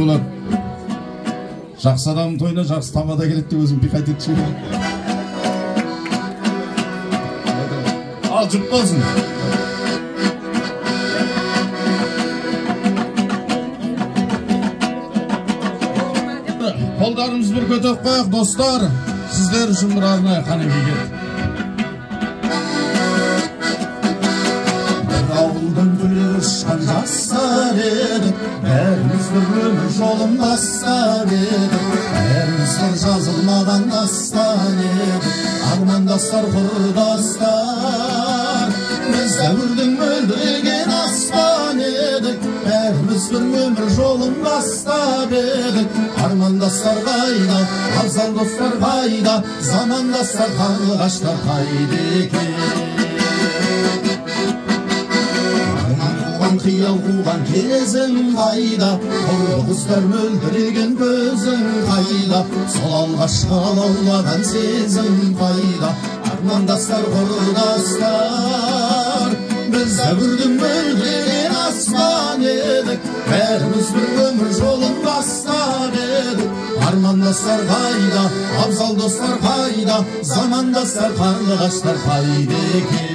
Ulan жақсы адамның тойына жақсы тамада келеді деп өзім пиқайт етші. Ал жұп болсын. Қолдарымыз бір көтіп қояқ, достар. Сіздер үшін бір арнайы қанекей келді. Бір ауылдың гүлі ұшқан жастар едік, бәріміз бір өмір жолын бастар едік, бәріміз бір жазылмаған дастан едік, армандастар, құрдастар. Біз дәуірдің мөлдіреген аспан едік, бәріміз бір өмір жолын бастап едік, армандастар қайда, абзал достар қайда, замандастар, қарлығаштар қайда екен. Қиял қуған кезің қайда, құрды құстар мөлдіреген көзің қайда, сол алғашқы алаулаған сезім қайда, армандастар, құрдастар. Біз дәуірдің мөлдіреген аспан едік, бәріміз бір өмір жолын бастап едік, армандастар қайда, абзал достар қайда, замандастар, қарлығаштар қайда екен.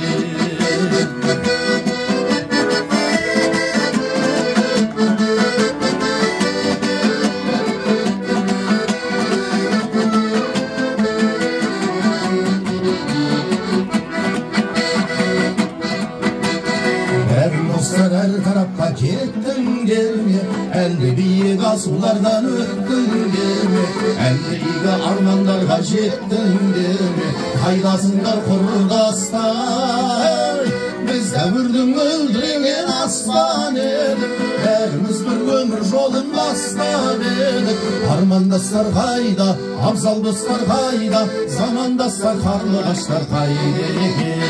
Достар әр тарапқа кеттіңдер ме, әлде биік асулардан өттіңдер ме, әлде игі армандарға жеттіңдер ме, қайдасыңдар құрдастар. Біз дәуірдің мөлдіреген аспан едік, бәріміз бір өмір жолын бастап едік, армандастар қайда, абзал достар қайда, замандастар, қарлығаштар қайда екен.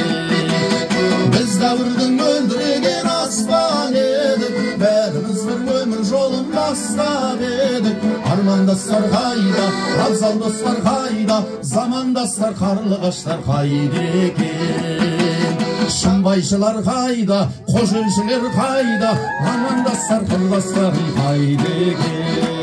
Біз дәуірдің мөлдіреген аспан едік, бәріміз бір өмір жолын бастап едік, армандастар қайда, абзал достар қайда, замандастар, қарлығаштар қайда екен. Шымбайшылар қайда, қожелшілер қайда, армандастар, құрдастар қайда екен.